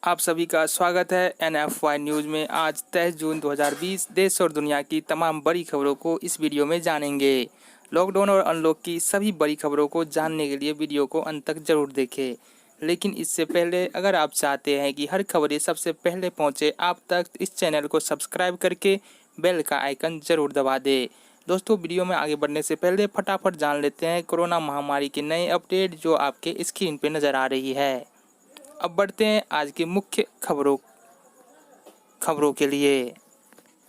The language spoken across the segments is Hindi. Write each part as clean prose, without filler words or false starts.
आप सभी का स्वागत है NFY न्यूज़ में। आज 23 जून 2020 देश और दुनिया की तमाम बड़ी खबरों को इस वीडियो में जानेंगे। लॉकडाउन और अनलॉक की सभी बड़ी खबरों को जानने के लिए वीडियो को अंत तक जरूर देखें। लेकिन इससे पहले अगर आप चाहते हैं कि हर खबरें सबसे पहले पहुंचे आप तक, इस चैनल को सब्सक्राइब करके बेल का आइकन जरूर दबा दें। दोस्तों, वीडियो में आगे बढ़ने से पहले फटाफट जान लेते हैं कोरोना महामारी के नए अपडेट जो आपके स्क्रीन पे नज़र आ रही है। अब बढ़ते हैं आज की मुख्य खबरों के लिए।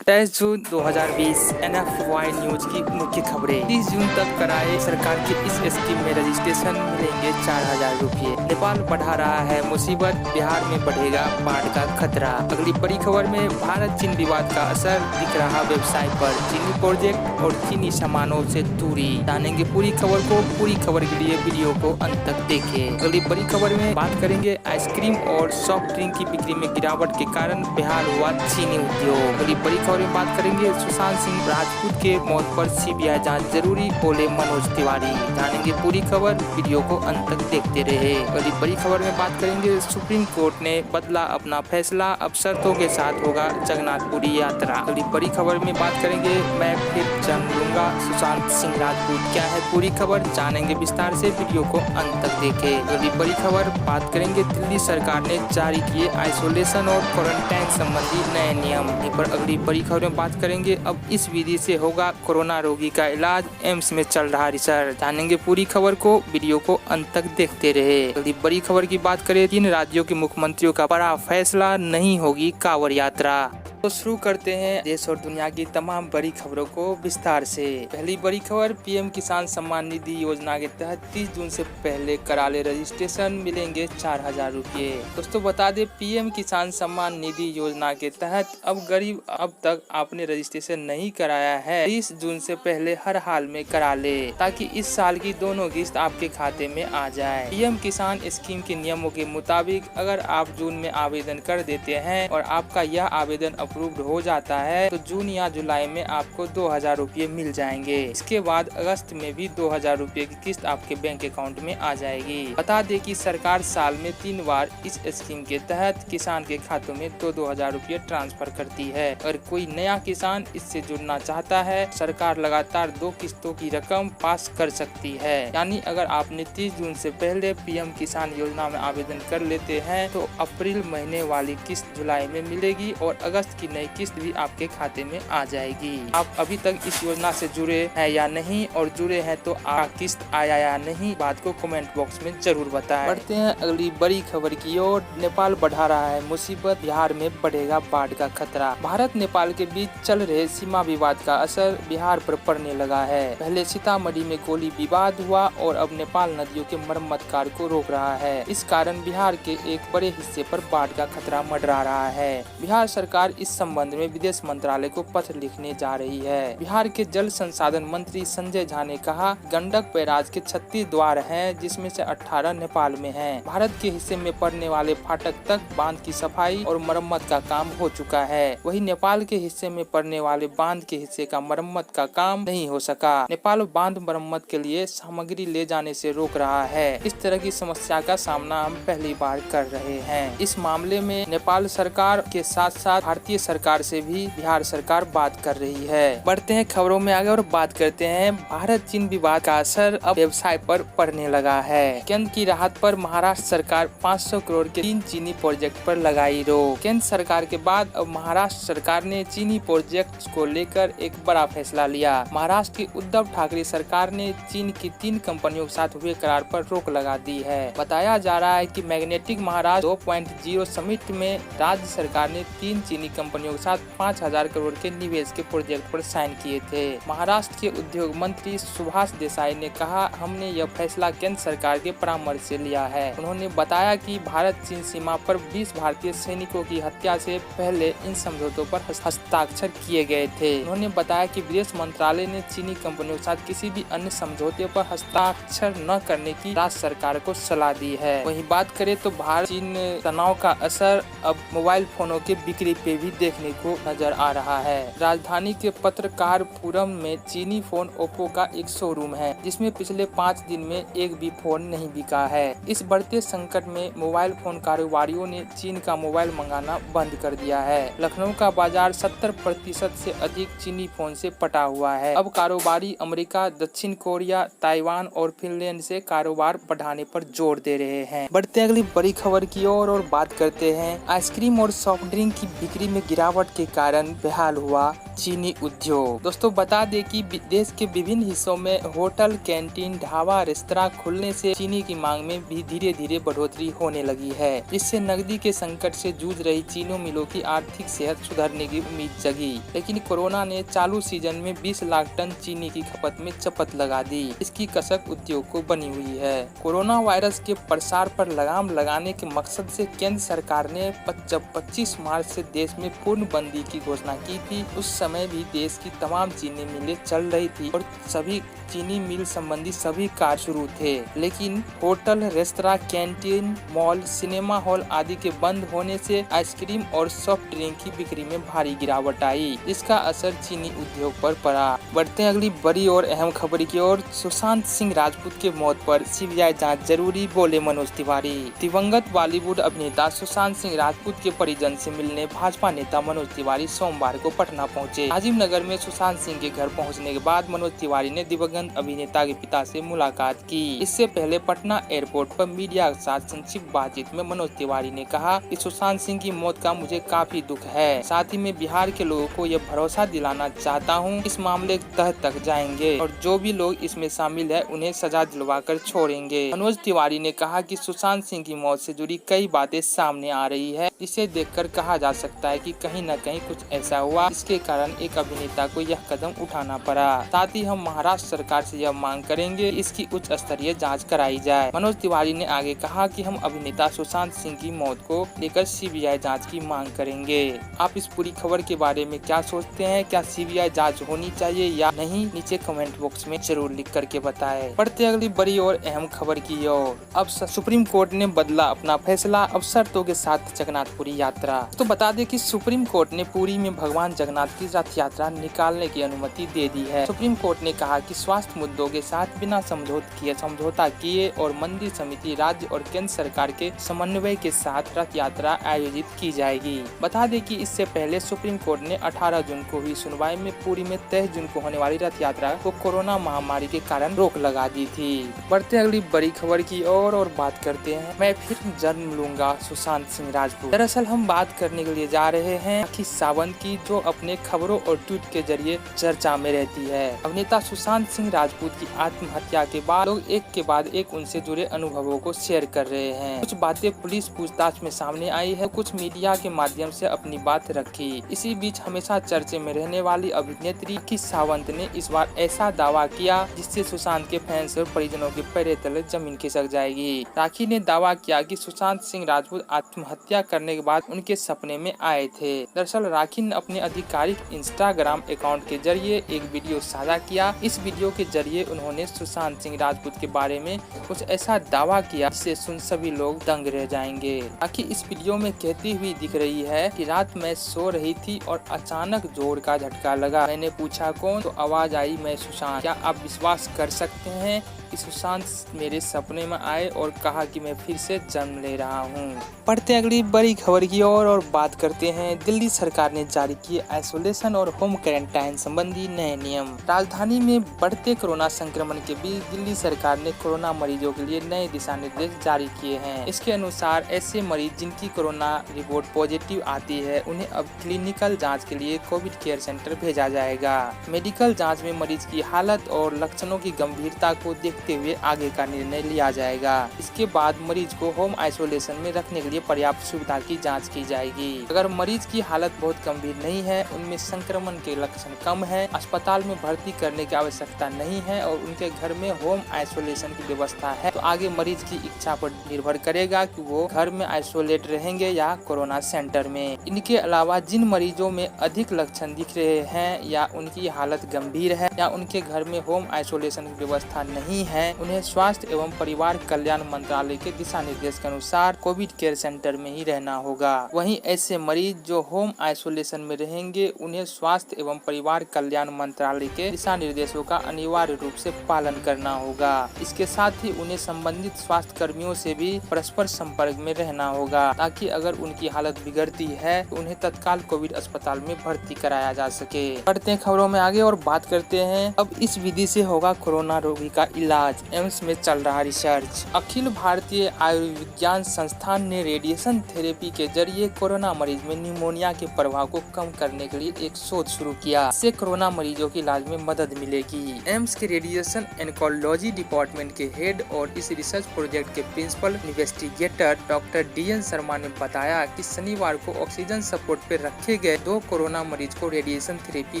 23 जून 2020 NFY न्यूज की मुख्य खबरें। 30 जून तक कराए सरकार की इस स्कीम में रजिस्ट्रेशन, मिलेंगे 4000 रुपये। नेपाल बढ़ा रहा है मुसीबत, बिहार में बढ़ेगा बाढ़ का खतरा। अगली बड़ी खबर में भारत चीन विवाद का असर दिख रहा व्यवसाय पर, चीनी प्रोजेक्ट और चीनी सामानों से दूरी। जानेंगे पूरी खबर को। पूरी खबर के लिए वीडियो को अंत तक देखें। अगली बड़ी खबर में बात करेंगे आइसक्रीम और सॉफ्ट ड्रिंक की बिक्री में गिरावट के कारण बेहाल हुआ चीनी उद्योग। अगली बड़ी खबर में बात करेंगे सुशांत सिंह राजपूत के मौत पर CBI जांच जरूरी, बोले मनोज तिवारी। जानेंगे पूरी खबर, वीडियो को अंत तक देखते रहे। अगली बड़ी खबर में बात करेंगे सुप्रीम कोर्ट ने बदला अपना फैसला, अब शर्तों के साथ होगा जगन्नाथपुरी यात्रा। अगली बड़ी खबर में बात करेंगे मैं फिर जन्म लूंगा सुशांत सिंह राजपूत। क्या है पूरी खबर, जानेंगे विस्तार से, वीडियो को अंत तक देखें। अगली बड़ी खबर बात करेंगे दिल्ली सरकार ने जारी किए आइसोलेशन और क्वारंटाइन संबंधी नए नियम। पर अगली बड़ी खबर में बात करेंगे अब इस विधि से होगा कोरोना रोगी का इलाज, एम्स में चल रहा रिसर्च। जानेंगे पूरी खबर को, वीडियो को अंत तक देखते रहे। अगली बड़ी खबर की बात करें 3 राज्यों के मुख्यमंत्रियों का बड़ा फैसला, नहीं होगी कांवड़ यात्रा। तो शुरू करते हैं देश और दुनिया की तमाम बड़ी खबरों को विस्तार से। पहली बड़ी खबर, PM किसान सम्मान निधि योजना के तहत 30 जून से पहले करा ले रजिस्ट्रेशन, मिलेंगे 4000 रुपये। दोस्तों बता दें, PM किसान सम्मान निधि योजना के तहत अब गरीब अब तक आपने रजिस्ट्रेशन नहीं कराया है 30 जून से पहले हर हाल में करा ले, ताकि इस साल की दोनों किस्त आपके खाते में आ जाए। PM किसान स्कीम के नियमों के मुताबिक अगर आप जून में आवेदन कर देते हैं और आपका यह आवेदन अप्रूव्ड हो जाता है तो जून या जुलाई में आपको 2000 रुपये मिल जाएंगे। इसके बाद अगस्त में भी 2000 रुपये की किस्त आपके बैंक अकाउंट में आ जाएगी। बता दें कि सरकार साल में 3 बार इस स्कीम के तहत किसान के खातों में 2000 रुपये ट्रांसफर करती है। अगर कोई नया किसान इससे जुड़ना चाहता है, सरकार लगातार 2 किस्तों की रकम पास कर सकती है। यानी अगर आपने 30 जून से पहले PM किसान योजना में आवेदन कर लेते हैं तो अप्रैल महीने वाली किस्त जुलाई में मिलेगी और अगस्त की नई किस्त भी आपके खाते में आ जाएगी। आप अभी तक इस योजना से जुड़े हैं या नहीं, और जुड़े हैं तो आपका किस्त आया या नहीं, बात को कमेंट बॉक्स में जरूर बताएं। बढ़ते हैं अगली बड़ी खबर की ओर। नेपाल बढ़ा रहा है मुसीबत, बिहार में बढ़ेगा बाढ़ का खतरा। भारत नेपाल के बीच चल रहे सीमा विवाद का असर बिहार पर पड़ने लगा है। पहले सीतामढ़ी में गोली विवाद हुआ और अब नेपाल नदियों के मरम्मत कार्य को रोक रहा है। इस कारण बिहार के एक बड़े हिस्से पर बाढ़ का खतरा मंडरा रहा है। बिहार सरकार इस संबंध में विदेश मंत्रालय को पत्र लिखने जा रही है। बिहार के जल संसाधन मंत्री संजय झा ने कहा, गंडक बैराज के 36 द्वार हैं, जिसमें से 18 नेपाल में हैं। भारत के हिस्से में पड़ने वाले फाटक तक बांध की सफाई और मरम्मत का काम हो चुका है। वहीं नेपाल के हिस्से में पड़ने वाले बांध के हिस्से का मरम्मत का काम नहीं हो सका। नेपाल बांध मरम्मत के लिए सामग्री ले जाने से रोक रहा है। इस तरह की समस्या का सामना हम पहली बार कर रहे हैं। इस मामले में नेपाल सरकार के साथ साथ भारतीय सरकार से भी बिहार सरकार बात कर रही है। बढ़ते हैं खबरों में आगे और बात करते हैं भारत चीन विवाद का असर अब व्यवसाय पर पड़ने लगा है। केंद्र की राहत पर महाराष्ट्र सरकार 500 करोड़ के 3 चीनी प्रोजेक्ट पर लगाई रोक। केंद्र सरकार के बाद अब महाराष्ट्र सरकार ने चीनी प्रोजेक्ट को लेकर एक बड़ा फैसला लिया। महाराष्ट्र की उद्धव ठाकरे सरकार ने चीन की 3 कंपनियों के साथ हुए करार पर रोक लगा दी है। बताया जा रहा है कि मैग्नेटिक महाराष्ट्र 2.0 समिट में राज्य सरकार ने 3 चीनी कंपनियों के साथ 5000 करोड़ के निवेश के प्रोजेक्ट पर साइन किए थे। महाराष्ट्र के उद्योग मंत्री सुभाष देसाई ने कहा, हमने यह फैसला केंद्र सरकार के परामर्श से लिया है। उन्होंने बताया कि भारत चीन सीमा पर 20 भारतीय सैनिकों की हत्या से पहले इन समझौतों पर हस्ताक्षर किए गए थे। उन्होंने बताया कि विदेश मंत्रालय ने चीनी कंपनियों के साथ किसी भी अन्य समझौते पर हस्ताक्षर न करने की राज्य सरकार को सलाह दी है। वहीं बात करें तो भारत चीन तनाव का असर अब मोबाइल फोनों के बिक्री पे भी देखने को नजर आ रहा है। राजधानी के पत्रकारपुरम में चीनी फोन ओप्पो का एक शोरूम है, जिसमें पिछले 5 दिन में एक भी फोन नहीं बिका है। इस बढ़ते संकट में मोबाइल फोन कारोबारियों ने चीन का मोबाइल मंगाना बंद कर दिया है। लखनऊ का बाजार 70% से अधिक चीनी फोन से पटा हुआ है। अब कारोबारी अमेरिका, दक्षिण कोरिया, ताइवान और फिनलैंड से कारोबार बढ़ाने पर जोर दे रहे हैं। बढ़ते अगली बड़ी खबर की ओर और बात करते हैं। आइसक्रीम और सॉफ्ट ड्रिंक की बिक्री में गिरावट के कारण बेहाल हुआ चीनी उद्योग। दोस्तों बता दें कि देश के विभिन्न हिस्सों में होटल, कैंटीन, ढाबा, रेस्तरां खुलने से चीनी की मांग में भी धीरे धीरे बढ़ोतरी होने लगी है। इससे नकदी के संकट से जूझ रही चीनी मिलों की आर्थिक सेहत सुधरने की उम्मीद जगी। लेकिन कोरोना ने चालू सीजन में 20 लाख टन चीनी की खपत में चपत लगा दी। इसकी कसक उद्योग को बनी हुई है। कोरोना वायरस के प्रसार पर लगाम लगाने के मकसद से केंद्र सरकार ने जब 25 मार्च से देश में पूर्ण बंदी की घोषणा की थी, उस समय भी देश की तमाम चीनी मिलें चल रही थी और सभी चीनी मिल संबंधी सभी कार्य शुरू थे। लेकिन hotel, restaurant, canteen, mall, cinema hall आदि के बंद होने से आइसक्रीम और सॉफ्ट ड्रिंक की बिक्री में भारी गिरावट आई। इसका असर चीनी उद्योग पर पड़ा। बढ़ते अगली बड़ी और अहम खबर की ओर। सुशांत सिंह राजपूत के मौत पर सीबीआई जांच जरूरी, बोले मनोज तिवारी। दिवंगत बॉलीवुड अभिनेता सुशांत सिंह राजपूत के परिजन से मिलने भाजपा नेता मनोज तिवारी सोमवार को पटना पहुंचे। राजीव नगर में सुशांत सिंह के घर पहुंचने के बाद मनोज तिवारी ने दिवंगत अभिनेता के पिता से मुलाकात की। इससे पहले पटना एयरपोर्ट पर मीडिया के साथ संक्षिप्त बातचीत में मनोज तिवारी ने कहा कि सुशांत सिंह की मौत का मुझे काफी दुख है। साथ ही मैं बिहार के लोगों को यह भरोसा दिलाना चाहता हूं, इस मामले के तह तक जाएंगे और जो भी लोग इसमें शामिल है उन्हें सजा दिलवाकर छोड़ेंगे। मनोज तिवारी ने कहा कि सुशांत सिंह की मौत से जुड़ी कई बातें सामने आ रही है। इसे देखकर कहा जा सकता है कि कहीं न कहीं कुछ ऐसा हुआ जिसके कारण एक अभिनेता को यह कदम उठाना पड़ा। साथ ही हम महाराष्ट्र सरकार से यह मांग करेंगे इसकी उच्च स्तरीय जांच कराई जाए। मनोज तिवारी ने आगे कहा कि हम अभिनेता सुशांत सिंह की मौत को लेकर सीबीआई जांच की मांग करेंगे। आप इस पूरी खबर के बारे में क्या सोचते हैं? क्या सीबीआई जांच होनी चाहिए या नहीं? नीचे कमेंट बॉक्स में जरूर लिख करके बताएं। बढ़ते अगली बड़ी और अहम खबर की ओर। अब सुप्रीम कोर्ट ने बदला अपना फैसला, अब शर्तों के साथ जगन्नाथपुरी यात्रा। तो बता दें कि सुप्रीम कोर्ट ने पुरी में भगवान जगन्नाथ की रथ यात्रा निकालने की अनुमति दे दी है। सुप्रीम कोर्ट ने कहा कि स्वास्थ्य मुद्दों के साथ बिना समझौता किए और मंदिर समिति, राज्य और केंद्र सरकार के समन्वय के साथ रथ यात्रा आयोजित की जाएगी। बता दें कि इससे पहले सुप्रीम कोर्ट ने 18 जून को हुई सुनवाई में पुरी में 23 जून को होने वाली रथ यात्रा को कोरोना महामारी के कारण रोक लगा दी थी। बढ़ते अगली बड़ी खबर की ओर और बात करते हैं। मैं फिर जन्म लूंगा, सुशांत सिंह राजपूत। दरअसल हम बात करने के लिए जा रहे हैं राखी सावंत की, जो अपने खबरों और ट्वीट के जरिए चर्चा में रहती है। अभिनेता सुशांत सिंह राजपूत की आत्महत्या के बाद लोग एक के बाद एक उनसे जुड़े अनुभवों को शेयर कर रहे हैं। कुछ बातें पुलिस पूछताछ में सामने आई है, कुछ मीडिया के माध्यम से अपनी बात रखी। इसी बीच हमेशा चर्चे में रहने वाली अभिनेत्री राखी सावंत ने इस बार ऐसा दावा किया जिससे सुशांत के फैंस और परिजनों के पैरों तले जमीन खिसक जाएगी। राखी ने दावा किया कि सुशांत सिंह राजपूत आत्महत्या करने के बाद उनके सपने में आए थे। दरअसल राखी ने अपने आधिकारिक इंस्टाग्राम अकाउंट के जरिए एक वीडियो साझा किया। इस वीडियो के जरिए उन्होंने सुशांत सिंह राजपूत के बारे में कुछ ऐसा दावा किया जिसे सुन सभी लोग दंग रह जाएंगे। राखी इस वीडियो में कहती हुई दिख रही है कि रात मैं सो रही थी और अचानक जोर का झटका लगा। मैंने पूछा कौन, तो आवाज आई मैं सुशांत। क्या आप विश्वास कर सकते हैं कि सुशांत मेरे सपने में आए और कहा कि मैं फिर से जन्म ले रहा हूँ। पढ़ते अगली बड़ी खबर की ओर और बात करते हैं। दिल्ली सरकार ने जारी किए आइसोलेशन और होम क्वारंटाइन संबंधी नए नियम। राजधानी में बढ़ते कोरोना संक्रमण के बीच दिल्ली सरकार ने कोरोना मरीजों के लिए नए दिशा निर्देश जारी किए हैं। इसके अनुसार ऐसे मरीज जिनकी कोरोना रिपोर्ट पॉजिटिव आती है उन्हें अब क्लिनिकल जाँच के लिए कोविड केयर सेंटर भेजा जाएगा। मेडिकल जाँच में मरीज की हालत और लक्षणों की गंभीरता को देखते हुए आगे का निर्णय लिया जाएगा। इसके बाद मरीज को होम आइसोलेशन में रखने के लिए पर्याप्त सुविधा की जांच की जाएगी। अगर मरीज की हालत बहुत गंभीर नहीं है, उनमें संक्रमण के लक्षण कम है, अस्पताल में भर्ती करने की आवश्यकता नहीं है और उनके घर में होम आइसोलेशन की व्यवस्था है, तो आगे मरीज की इच्छा पर निर्भर करेगा कि वो घर में आइसोलेट रहेंगे या कोरोना सेंटर में। इनके अलावा जिन मरीजों में अधिक लक्षण दिख रहे हैं या उनकी हालत गंभीर है या उनके घर में होम आइसोलेशन की व्यवस्था नहीं है, उन्हें स्वास्थ्य एवं परिवार कल्याण मंत्रालय के दिशा निर्देश के अनुसार कोविड केयर सेंटर में ही रहना होगा। वहीं ऐसे मरीज जो होम आइसोलेशन में रहेंगे उन्हें स्वास्थ्य एवं परिवार कल्याण मंत्रालय के दिशा निर्देशों का अनिवार्य रूप से पालन करना होगा। इसके साथ ही उन्हें संबंधित स्वास्थ्य कर्मियों से भी परस्पर संपर्क में रहना होगा, ताकि अगर उनकी हालत बिगड़ती है तो उन्हें तत्काल कोविड अस्पताल में भर्ती कराया जा सके। बढ़ते हैं खबरों में आगे और बात करते हैं अब इस विधि से होगा कोरोना रोगी का इलाज। एम्स में चल रहा रिसर्च। अखिल भारतीय आयुर्विज्ञान संस्थान ने रेडिएशन थेरेपी के जरिए कोरोना मरीज में निमोनिया के प्रभाव को कम करने के लिए एक शोध शुरू किया। इससे कोरोना मरीजों के इलाज में मदद मिलेगी। एम्स के रेडिएशन एनकोलॉजी डिपार्टमेंट के हेड और इस रिसर्च प्रोजेक्ट के principal investigator doctor DN Sharma ने बताया कि शनिवार को ऑक्सीजन सपोर्ट पर रखे गए 2 कोरोना मरीज को रेडिएशन थेरेपी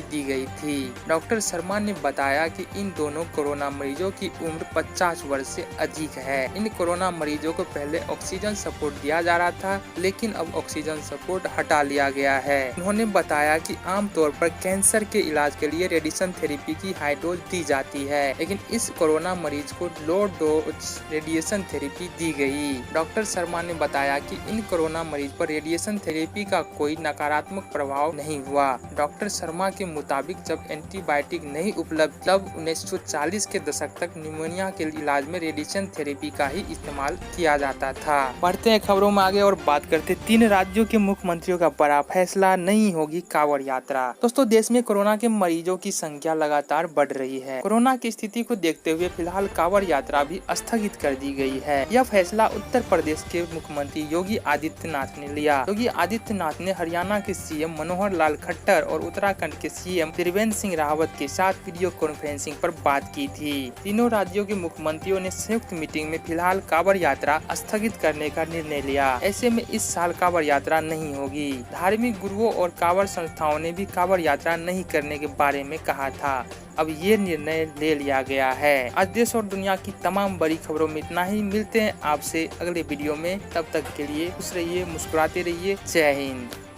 दी गई थी। डॉक्टर शर्मा ने बताया कि इन दोनों कोरोना मरीजों की उम्र 50 वर्ष से अधिक है। इन कोरोना मरीजों को पहले ऑक्सीजन सपोर्ट दिया जा रहा था, लेकिन अब ऑक्सीजन सपोर्ट हटा लिया गया है। उन्होंने बताया कि आमतौर पर कैंसर के इलाज के लिए रेडिएशन थेरेपी की हाई डोज दी जाती है, लेकिन इस कोरोना मरीज को लो डोज रेडिएशन थेरेपी दी गई। डॉक्टर शर्मा ने बताया कि इन कोरोना मरीज पर रेडिएशन थेरेपी का कोई नकारात्मक प्रभाव नहीं हुआ। डॉक्टर शर्मा के मुताबिक जब एंटीबायोटिक नहीं उपलब्ध तब 1940 के दशक तक निमोनिया के इलाज में रेडिएशन थेरेपी का ही इस्तेमाल किया जाता था। बढ़ते हैं खबरों में आगे और बात करते 3 राज्यों के मुख्यमंत्रियों का बड़ा फैसला, नहीं होगी कांवड़ यात्रा। दोस्तों, देश में कोरोना के मरीजों की संख्या लगातार बढ़ रही है। कोरोना की स्थिति को देखते हुए फिलहाल कांवड़ यात्रा भी स्थगित कर दी गई है। यह फैसला उत्तर प्रदेश के मुख्यमंत्री योगी आदित्यनाथ ने लिया। योगी आदित्यनाथ ने हरियाणा के CM मनोहर लाल खट्टर और उत्तराखंड के CM त्रिवेंद्र सिंह रावत के साथ वीडियो कॉन्फ्रेंसिंग पर बात की थी। तीनों राज्यों के मुख्यमंत्रियों ने संयुक्त मीटिंग में फिलहाल कांवड़ यात्रा स्थगित करने का निर्णय लिया। ऐसे में इस साल कांवड़ यात्रा नहीं होगी। धार्मिक गुरुओं और कांवड़ संस्थाओं ने भी कांवड़ यात्रा नहीं करने के बारे में कहा था। अब ये निर्णय ले लिया गया है। आज देश और दुनिया की तमाम बड़ी खबरों में इतना ही। मिलते हैं आपसे अगले वीडियो में, तब तक के लिए खुश रहिए, मुस्कुराते रहिए। जय हिंद।